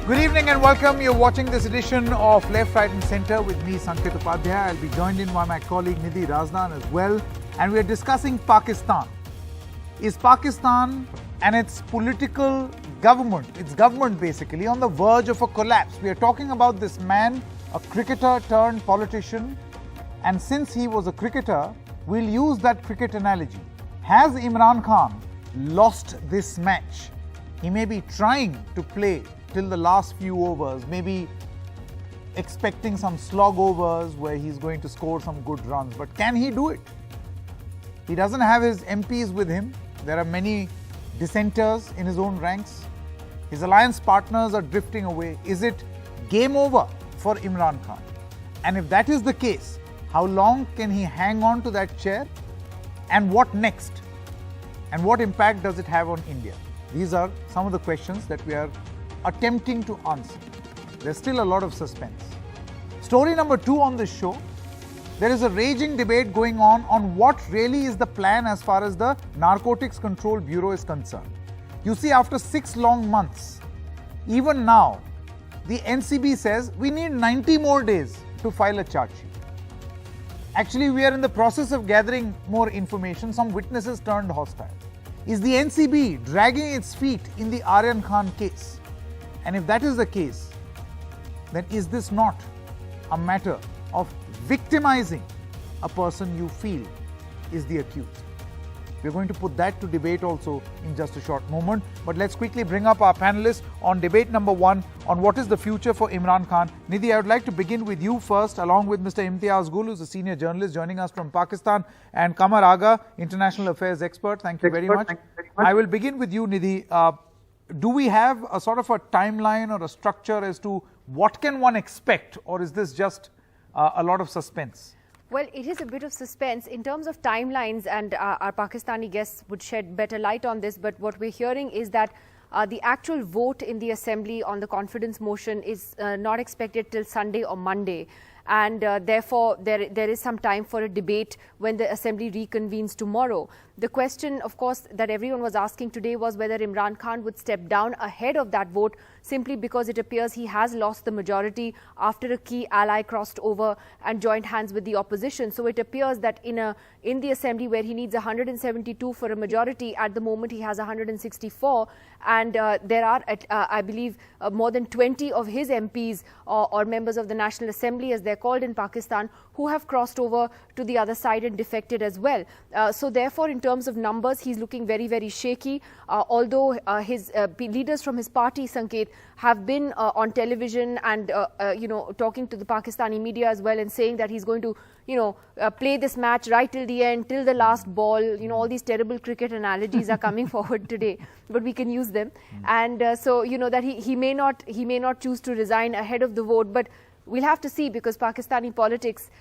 Good evening and welcome. You're watching this edition of Left, Right and Centre with me, Sanket Upadhyay. I'll be joined in by my colleague Nidhi Razdan as well. And we're discussing Pakistan. Is Pakistan and its political government, its government basically, on the verge of a collapse? We are talking about this man, a cricketer turned politician. And since he was a cricketer, we'll use that cricket analogy. Has Imran Khan lost this match? He may be trying to play till the last few overs, maybe expecting some slog overs where he's going to score some good runs. But can he do it? He doesn't have his MPs with him. There are many dissenters in his own ranks. His alliance partners are drifting away. Is it game over for Imran Khan? And if that is the case, how long can he hang on to that chair? And what next? And what impact does it have on India? These are some of the questions that we are attempting to answer. There's still a lot of suspense. Story number 2 on this show. There is a raging debate going on what really is the plan as far as the Narcotics Control Bureau is concerned. You see, after 6 long months, even now, the NCB says we need 90 more days to file a charge sheet. Actually, we are in the process of gathering more information. Some witnesses turned hostile. Is the NCB dragging its feet in the Aryan Khan case? And if that is the case, then is this not a matter of victimizing a person you feel is the accused? We're going to put that to debate also in just a short moment. But let's quickly bring up our panelists on debate number 1 on what is the future for Imran Khan. Nidhi, I would like to begin with you first, along with Mr. Imtiaz Gul, who's a senior journalist joining us from Pakistan, and Kamar Aga, international affairs expert. Thank you very much. I will begin with you, Nidhi. Do we have a sort of a timeline or a structure as to what can one expect, or is this just a lot of suspense? Well, it is a bit of suspense in terms of timelines, and our Pakistani guests would shed better light on this. But what we're hearing is that the actual vote in the assembly on the confidence motion is not expected till Sunday or Monday. And therefore, there is some time for a debate when the assembly reconvenes tomorrow. The question, of course, that everyone was asking today was whether Imran Khan would step down ahead of that vote, simply because it appears he has lost the majority after a key ally crossed over and joined hands with the opposition. So it appears that in the assembly, where he needs 172 for a majority, at the moment he has 164, and there are, I believe, more than 20 of his MPs or members of the National Assembly, as they're called in Pakistan, who have crossed over to the other side and defected as well. So therefore, in terms of numbers, he's looking very, very shaky. Although his leaders from his party, Sanket, have been on television and talking to the Pakistani media as well, and saying that he's going to play this match right till the end, till the last ball. All these terrible cricket analogies are coming forward today, but we can use them. And so that he may not choose to resign ahead of the vote, but we'll have to see, because Pakistani politics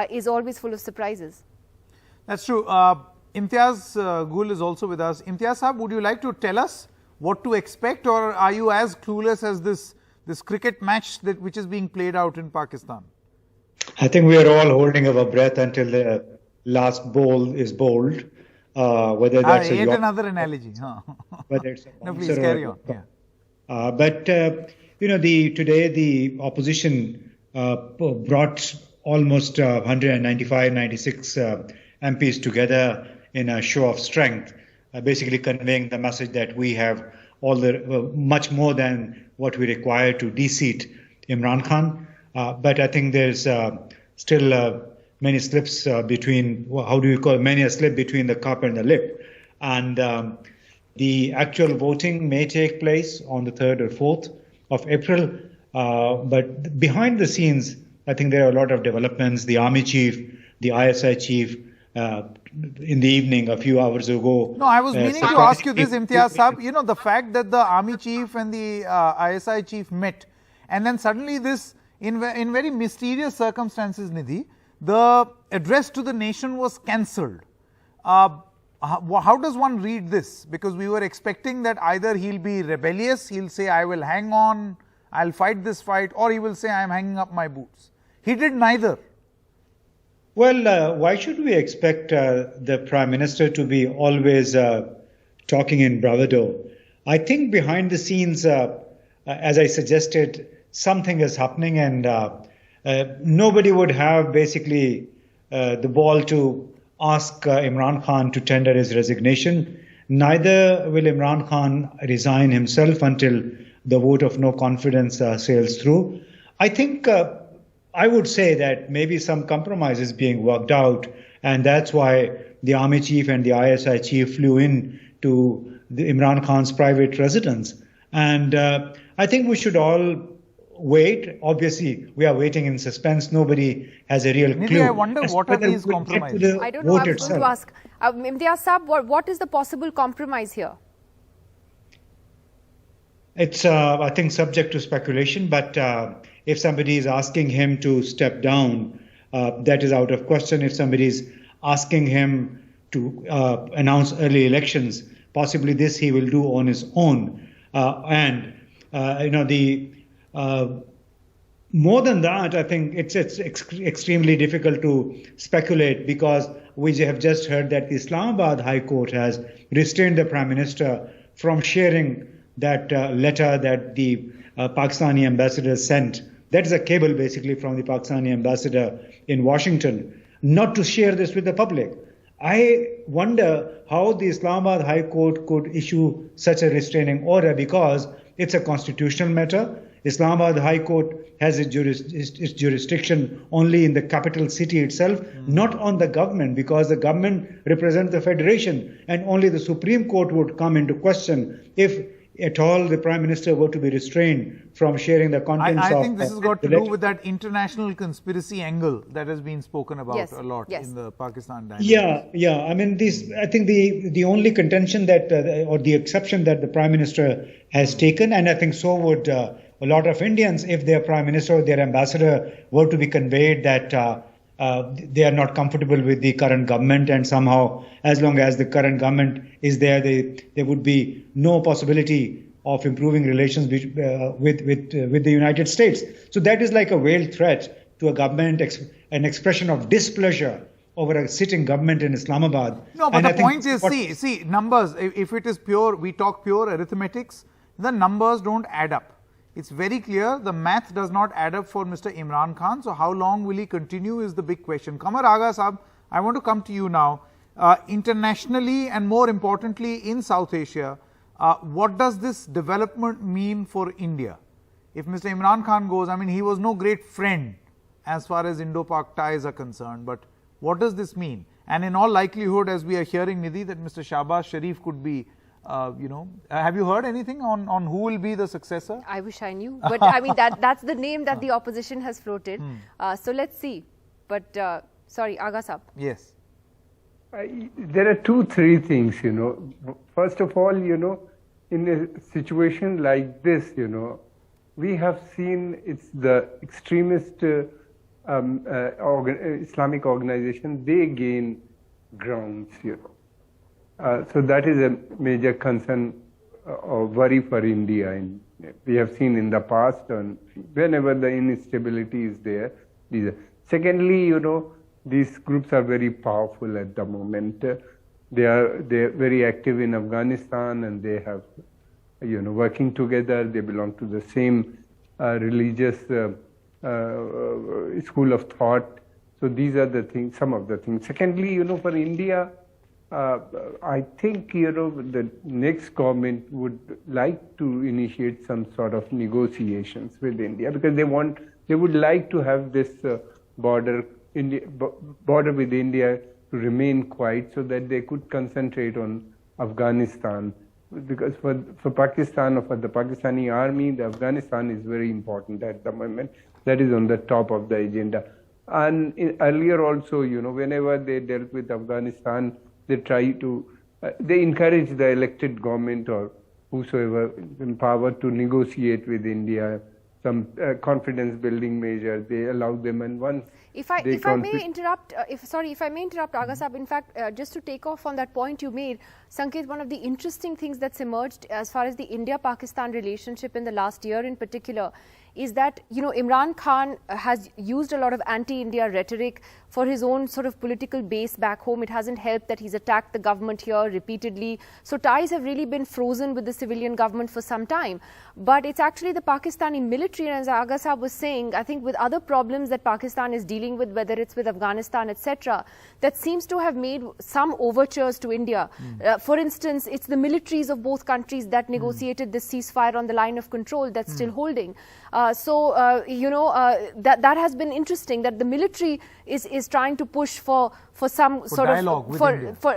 is always full of surprises. That's true. Imtiaz Gul is also with us. Imtiaz Saab, would you like to tell us what to expect, or are you as clueless as this cricket match which is being played out in Pakistan? I think we are all holding our breath until the last ball is bowled. Whether that's yet another analogy. Whether it's no, please carry on. Yeah. But today the opposition brought almost 195, 96 MPs together in a show of strength, basically conveying the message that we have all the much more than what we require to de-seat Imran Khan. But I think there's still many slips between, many a slip between the cup and the lip. And the actual voting may take place on the 3rd or 4th of April. But behind the scenes, I think there are a lot of developments. The army chief, the ISI chief, in the evening, a few hours ago. No, I was meaning to ask you this, Imtiaz Saab. The fact that the army chief and the ISI chief met, and then suddenly this, in very mysterious circumstances, Nidhi, the address to the nation was cancelled. How does one read this? Because we were expecting that either he'll be rebellious, he'll say, I will hang on, I'll fight this fight, or he will say, I'm hanging up my boots. He did neither. Well, why should we expect the Prime Minister to be always talking in bravado? I think behind the scenes, as I suggested, something is happening, and nobody would have basically the ball to ask Imran Khan to tender his resignation. Neither will Imran Khan resign himself until the vote of no confidence sails through. I think I would say that maybe some compromise is being worked out, and that's why the army chief and the ISI chief flew in to Imran Khan's private residence. And I think we should all wait. Obviously, we are waiting in suspense. Nobody has a real clue. I wonder what are these compromises? I don't know. I was going to ask. Imtiaz Saab, what is the possible compromise here? It's, I think, subject to speculation. But if somebody is asking him to step down, that is out of question. If somebody is asking him to announce early elections, possibly this he will do on his own. More than that, I think it's extremely difficult to speculate, because we have just heard that the Islamabad High Court has restrained the Prime Minister from sharing that letter that the Pakistani ambassador sent. That is a cable basically from the Pakistani ambassador in Washington, not to share this with the public. I wonder how the Islamabad High Court could issue such a restraining order, because it's a constitutional matter. Islamabad High Court has its jurisdiction only in the capital city itself, not on the government, because the government represents the federation, and only the Supreme Court would come into question if at all the Prime Minister were to be restrained from sharing the contents of... I think this has got to do with that international conspiracy angle that has been spoken about a lot in the Pakistan dynamic. Yeah. I mean, I think the only contention that, or the exception that the Prime Minister has taken, and I think so would a lot of Indians, if their Prime Minister or their ambassador were to be conveyed that they are not comfortable with the current government, and somehow, as long as the current government is there, there would be no possibility of improving relations with the United States. So that is like a veiled threat to a government, an expression of displeasure over a sitting government in Islamabad. No, but the point is, see, numbers, if it is pure, we talk pure arithmetics, the numbers don't add up. It's very clear the math does not add up for Mr. Imran Khan. So how long will he continue is the big question. Qamar Agha Saab, I want to come to you now. Internationally and more importantly in South Asia, what does this development mean for India? If Mr. Imran Khan goes, I mean, he was no great friend as far as Indo-Pak ties are concerned, but what does this mean? And in all likelihood, as we are hearing, Nidhi, that Mr. Shahbaz Sharif could be have you heard anything on who will be the successor? I wish I knew, but I mean that's the name that the opposition has floated. So let's see. But sorry, Agha Saab. Yes. There are 2-3 things, First of all, in a situation like this, we have seen it's the extremist Islamic organization, they gain grounds, So that is a major concern or worry for India. And we have seen in the past, and whenever the instability is there. Secondly, these groups are very powerful at the moment. They're very active in Afghanistan, and they have, working together. They belong to the same religious school of thought. So these are the things, some of the things. Secondly, for India, I think, the next government would like to initiate some sort of negotiations with India, because they would like to have this border with India to remain quiet, so that they could concentrate on Afghanistan. Because for Pakistan, or for the Pakistani Army, the Afghanistan is very important at the moment. That is on the top of the agenda. And earlier also, whenever they dealt with Afghanistan, they encourage the elected government or whosoever in power to negotiate with India some confidence building measures. They allow them, and once if I may interrupt, Agha Saab, in fact, just to take off on that point you made, Sanket, one of the interesting things that's emerged as far as the India-Pakistan relationship in the last year in particular is that, Imran Khan has used a lot of anti-India rhetoric for his own sort of political base back home. It hasn't helped that he's attacked the government here repeatedly. So ties have really been frozen with the civilian government for some time. But it's actually the Pakistani military, and as Aga Sahab was saying, I think with other problems that Pakistan is dealing with, whether it's with Afghanistan, etc., that seems to have made some overtures to India. For instance, it's the militaries of both countries that negotiated this ceasefire on the line of control that's still holding. That has been interesting, that the military is trying to push for some sort dialogue of with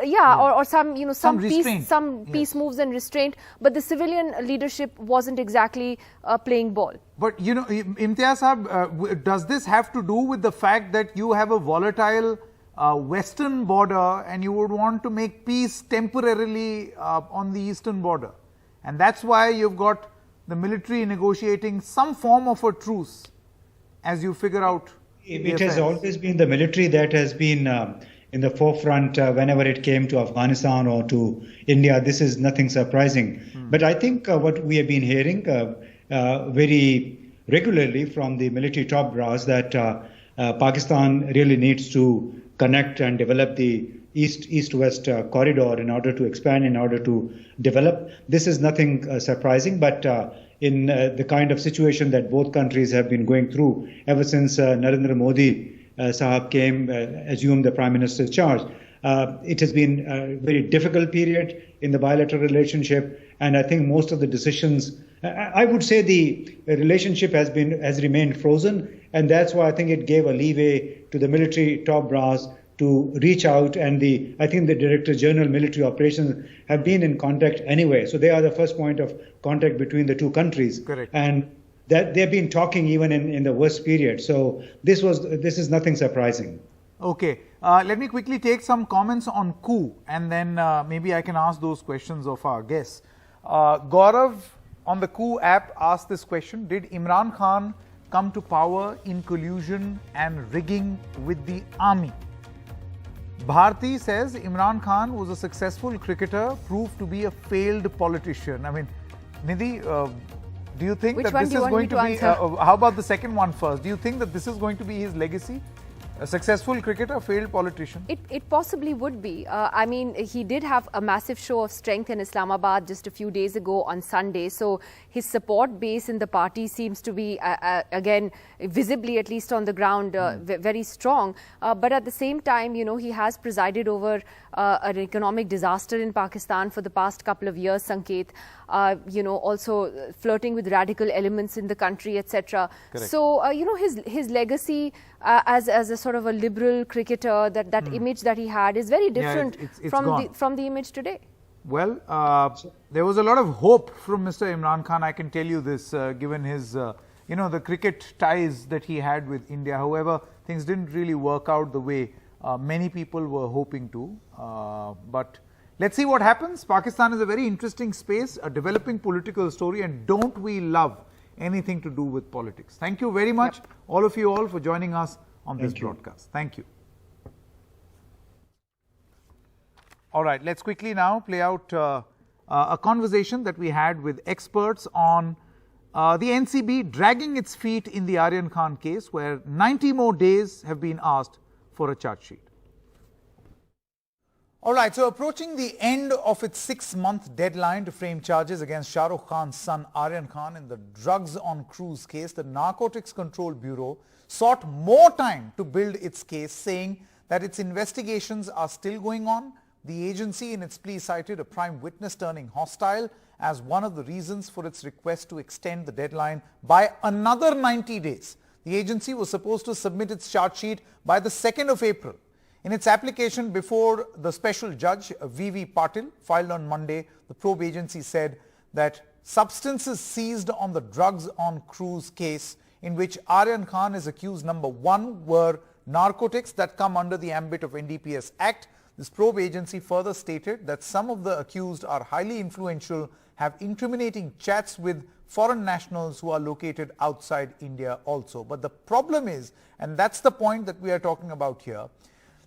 India. or some restraint. peace moves and restraint, but the civilian leadership wasn't exactly playing ball. But Imtiaz Sahab, does this have to do with the fact that you have a volatile western border and you would want to make peace temporarily on the eastern border, and that's why you've got the military negotiating some form of a truce as you figure out? It has always been the military that has been in the forefront whenever it came to Afghanistan or to India. This is nothing surprising. But I think what we have been hearing very regularly from the military top brass that Pakistan really needs to connect and develop the east-west corridor in order to expand, in order to develop. This is nothing surprising, but in the kind of situation that both countries have been going through ever since Narendra Modi Sahab assumed the Prime Minister's charge, it has been a very difficult period in the bilateral relationship, and I think most of the decisions, I would say the relationship has remained frozen, and that's why I think it gave a leeway to the military top brass to reach out, and I think the Director General Military Operations have been in contact anyway. So they are the first point of contact between the two countries. Correct. And that they've been talking even in the worst period. So this is nothing surprising. Okay. Let me quickly take some comments on coup, and then maybe I can ask those questions of our guests. Gaurav on the coup app asked this question: did Imran Khan come to power in collusion and rigging with the army? Bharti says Imran Khan was a successful cricketer, proved to be a failed politician. I mean, Nidhi, do you think Which that one this do you is want going me to to be, answer? how about the second one first? Do you think that this is going to be his legacy? A successful cricketer, failed politician? It possibly would be. I mean, he did have a massive show of strength in Islamabad just a few days ago on Sunday. So his support base in the party seems to be, again, visibly, at least on the ground, very strong. But at the same time, he has presided over an economic disaster in Pakistan for the past couple of years, Sanket. Also flirting with radical elements in the country, etc. So, his legacy as a sort of a liberal cricketer, that image that he had is very different it's from the image today. Well, there was a lot of hope from Mr. Imran Khan, I can tell you this, given his, the cricket ties that he had with India. However, things didn't really work out the way many people were hoping to. But let's see what happens. Pakistan is a very interesting space, a developing political story, and don't we love anything to do with politics. Thank you very much, all of you all, for joining us on this broadcast. Thank you. All right, let's quickly now play out a conversation that we had with experts on the NCB dragging its feet in the Aryan Khan case, where 90 more days have been asked for a charge sheet. All right, so approaching the end of its 6-month deadline to frame charges against Shah Rukh Khan's son Aryan Khan in the drugs on cruise case, the Narcotics Control Bureau sought more time to build its case, saying that its investigations are still going on. The agency in its plea cited a prime witness turning hostile as one of the reasons for its request to extend the deadline by another 90 days. The agency was supposed to submit its charge sheet by the 2nd of April. In its application before the special judge, V.V. Patil, filed on Monday, the probe agency said that substances seized on the drugs on cruise case, in which Aryan Khan is accused, number 1, were narcotics that come under the ambit of NDPS Act. This probe agency further stated that some of the accused are highly influential, have incriminating chats with foreign nationals who are located outside India also. But the problem is, and that's the point that we are talking about here,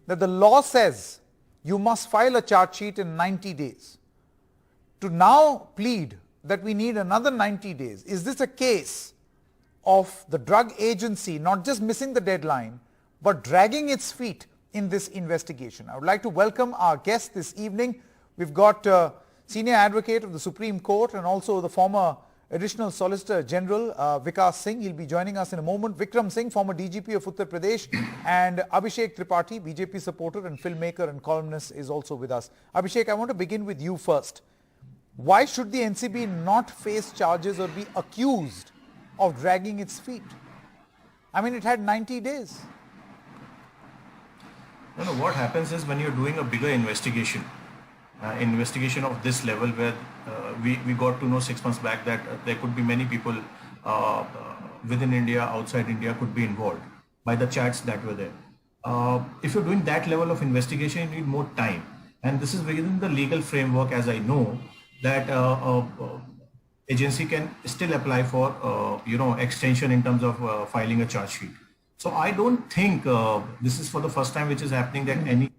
that the law says you must file a charge sheet in 90 days. To now plead that we need another 90 days, is this a case of the drug agency not just missing the deadline, but dragging its feet in this investigation. I would like to welcome our guest this evening. We've got Senior Advocate of the Supreme Court and also the former Additional Solicitor General Vikas Singh. He'll be joining us in a moment. Vikram Singh, former DGP of Uttar Pradesh, and Abhishek Tripathi, BJP supporter and filmmaker and columnist, is also with us. Abhishek, I want to begin with you first. Why should the NCB not face charges or be accused of dragging its feet? I mean, it had 90 days. No, what happens is when you're doing a bigger investigation, investigation of this level, where we got to know 6 months back that there could be many people within India, outside India could be involved by the chats that were there. If you're doing that level of investigation, you need more time. And this is within the legal framework, as I know, that agency can still apply for, extension in terms of filing a charge sheet. So I don't think this is for the first time which is happening that any,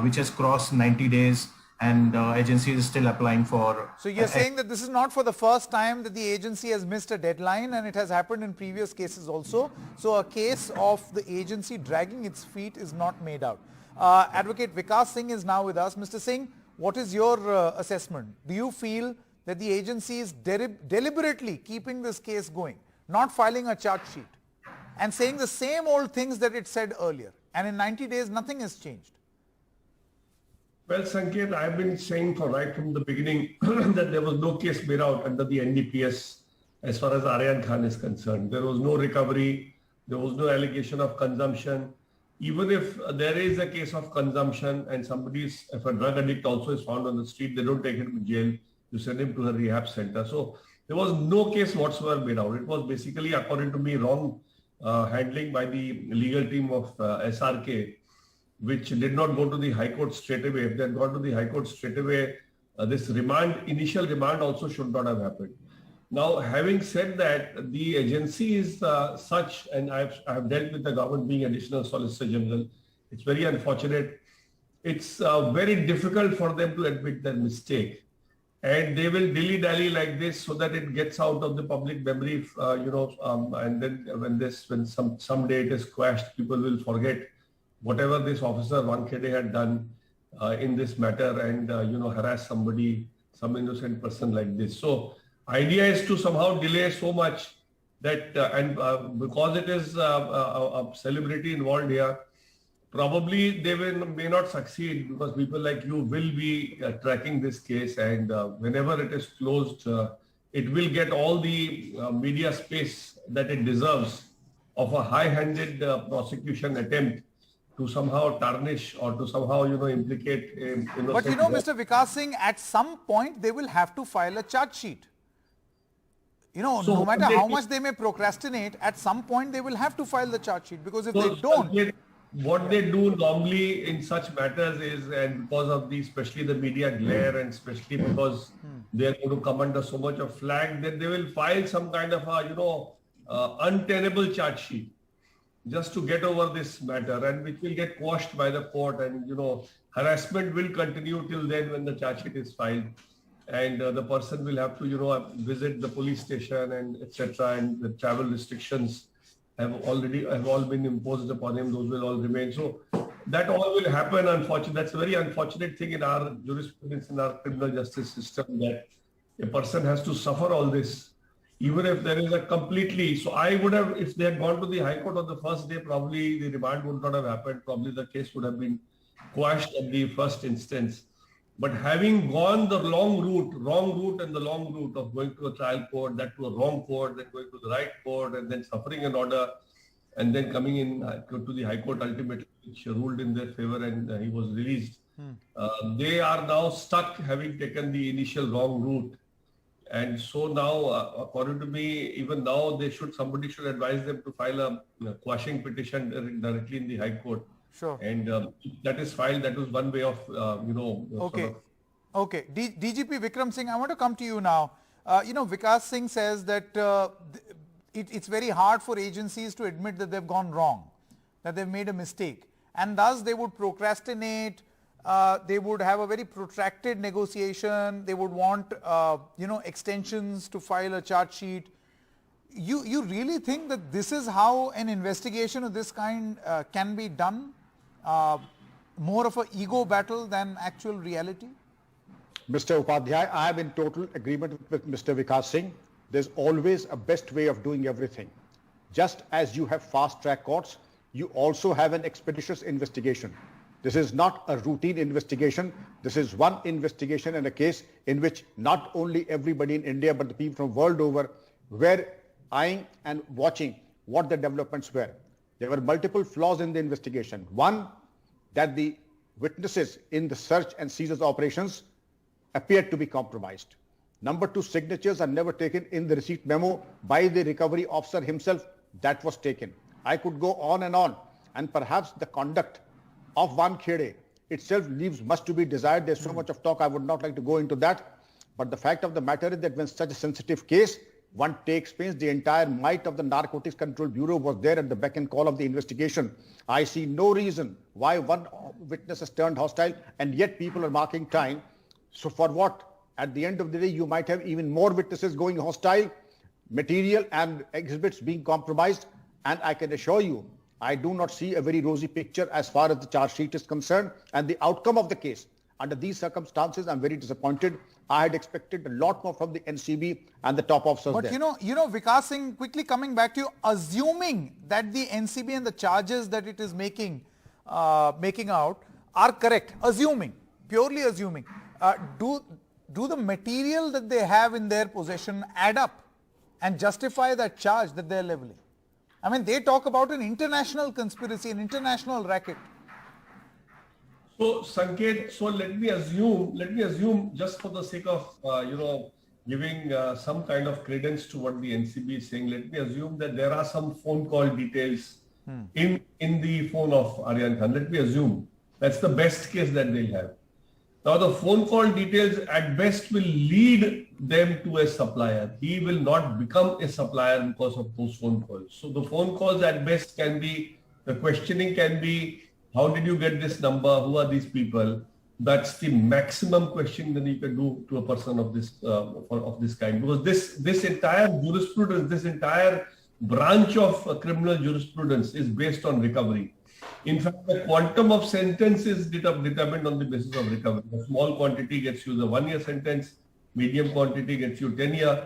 which has crossed 90 days and agency is still applying for. So you're saying that this is not for the first time that the agency has missed a deadline, and it has happened in previous cases also. So a case of the agency dragging its feet is not made out. Advocate Vikas Singh is now with us. Mr. Singh, what is your assessment? Do you feel that the agency is deliberately keeping this case going, not filing a charge sheet, and saying the same old things that it said earlier, and in 90 days nothing has changed? Well, Sanket, I've been saying right from the beginning that there was no case made out under the NDPS as far as Aryan Khan is concerned. There was no recovery. There was no allegation of consumption. Even if there is a case of consumption and if a drug addict also is found on the street, they don't take him to jail. You send him to a rehab center. So there was no case whatsoever made out. It was basically, according to me, wrong handling by the legal team of SRK, which did not go to the High Court straight away. If they had gone to the High Court straight away, this initial remand also should not have happened. Now, having said that, the agency is such, and I have dealt with the government being Additional Solicitor General. It's very unfortunate. It's very difficult for them to admit their mistake. And they will dilly-dally like this so that it gets out of the public memory, and then when someday it is quashed, people will forget whatever this officer Wankhede had done in this matter and, harass somebody, some innocent person like this. So idea is to somehow delay so much that, because it is a celebrity involved here, probably they may not succeed because people like you will be tracking this case, and whenever it is closed, it will get all the media space that it deserves of a high-handed prosecution attempt to somehow tarnish or to somehow, implicate. But Mr. Vikas Singh, at some point they will have to file a charge sheet. So no matter how much they may procrastinate, at some point they will have to file the charge sheet, because if they don't. What they do normally in such matters is, and because of especially the media glare, and especially because they are going to come under so much of flag, that they will file some kind of a, untenable charge sheet just to get over this matter, and which will get quashed by the court, and harassment will continue till then when the charge sheet is filed, and the person will have to visit the police station and etc., and the travel restrictions have all been imposed upon him. Those will all remain. So that all will happen. Unfortunately, that's a very unfortunate thing in our jurisprudence, in our criminal justice system, that a person has to suffer all this, even if there is a completely. So I would have, if they had gone to the High Court on the first day, probably the remand would not have happened. Probably the case would have been quashed at the first instance. But having gone the wrong route and the long route of going to a trial court, that to a wrong court, then going to the right court, and then suffering an order, and then coming in to the High Court ultimately, which ruled in their favor, and he was released. They are now stuck, having taken the initial wrong route. And so now, according to me, even now somebody should advise them to file a quashing petition directly in the High Court. Sure. And that is filed. That was one way of, Okay. Okay. DGP Vikram Singh, I want to come to you now. Vikas Singh says that it's very hard for agencies to admit that they've gone wrong, that they've made a mistake. And thus they would procrastinate. They would have a very protracted negotiation. They would want, extensions to file a charge sheet. you really think that this is how an investigation of this kind can be done? More of an ego battle than actual reality? Mr. Upadhyay, I am in total agreement with Mr. Vikas Singh. There's always a best way of doing everything. Just as you have fast-track courts, you also have an expeditious investigation. This is not a routine investigation. This is one investigation and a case in which not only everybody in India, but the people from world over were eyeing and watching what the developments were. There were multiple flaws in the investigation. One, that the witnesses in the search and seizure operations appeared to be compromised. Number two, signatures are never taken in the receipt memo by the recovery officer himself. That was taken. I could go on, and perhaps the conduct of Van Khede itself leaves much to be desired. There's so much of talk, I would not like to go into that. But the fact of the matter is that when such a sensitive case, one takes pains, the entire might of the Narcotics Control Bureau was there at the beck and call of the investigation. I see no reason why one witness has turned hostile, and yet people are marking time. So for what? At the end of the day, you might have even more witnesses going hostile, material and exhibits being compromised. And I can assure you, I do not see a very rosy picture as far as the charge sheet is concerned and the outcome of the case. Under these circumstances, I'm very disappointed. I had expected a lot more from the NCB and the top officers but there. You know, Vikas Singh, quickly coming back to you, assuming that the NCB and the charges that it is making out are correct, assuming, purely assuming, do the material that they have in their possession add up and justify that charge that they're leveling? I mean, they talk about an international conspiracy, an international racket. So Sanket, so let me assume just for the sake of, giving some kind of credence to what the NCB is saying, let me assume that there are some phone call details in the phone of Aryan Khan. Let me assume that's the best case that they'll have. Now the phone call details at best will lead them to a supplier. He will not become a supplier because of those phone calls. So the phone calls at best can be, the questioning can be, how did you get this number? Who are these people? That's the maximum question that you can do to a person of this kind. Because this entire jurisprudence, this entire branch of criminal jurisprudence is based on recovery. In fact, the quantum of sentence is determined on the basis of recovery. A small quantity gets you the 1-year sentence, medium quantity gets you 10 years,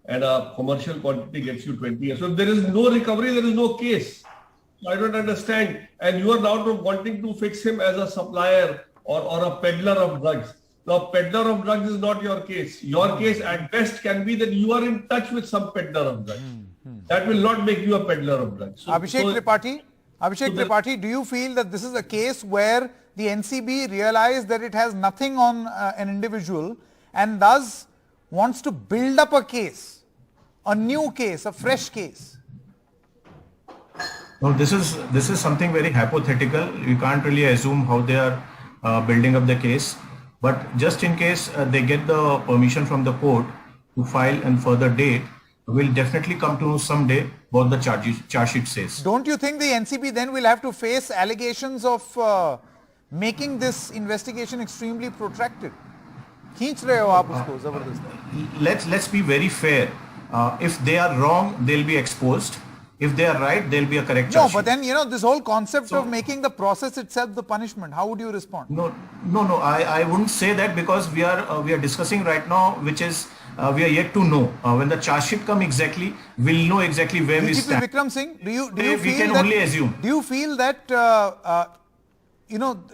and a commercial quantity gets you 20 years. So if there is no recovery, there is no case. I don't understand. And you are now wanting to fix him as a supplier or a peddler of drugs. Now, peddler of drugs is not your case. Your case at best can be that you are in touch with some peddler of drugs. That will not make you a peddler of drugs. So, Abhishek Tripathi, do you feel that this is a case where the NCB realized that it has nothing on an individual and thus wants to build up a case, a new case, a fresh case? No, this is something very hypothetical. You can't really assume how they are building up the case. But just in case they get the permission from the court to file and further date, we'll definitely come to know someday what the charge sheet says. Don't you think the NCB then will have to face allegations of making this investigation extremely protracted? खींच रहे हो आप उसको जबरदस्ती. Let's be very fair. If they are wrong, they'll be exposed. If they are right, there'll be a correct charge sheet. No, but then, this whole concept of making the process itself the punishment, how would you respond? No, I wouldn't say that, because we are discussing right now, which is we are yet to know. When the charge sheet come exactly, we'll know exactly where we stand. Vikram Singh, do you we feel can that, only assume. Do you feel that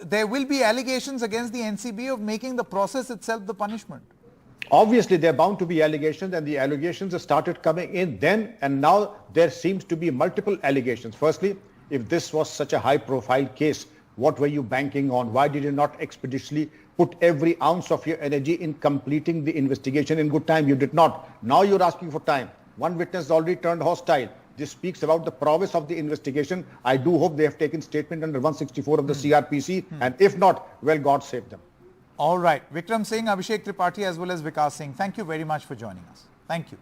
there will be allegations against the NCB of making the process itself the punishment? Obviously, there are bound to be allegations, and the allegations have started coming in then, and now there seems to be multiple allegations. Firstly, if this was such a high-profile case, what were you banking on? Why did you not expeditiously put every ounce of your energy in completing the investigation in good time? You did not. Now you're asking for time. One witness has already turned hostile. This speaks about the prowess of the investigation. I do hope they have taken statement under 164 of the CRPC, and if not, well, God save them. All right. Vikram Singh, Abhishek Tripathi, as well as Vikas Singh, thank you very much for joining us. Thank you.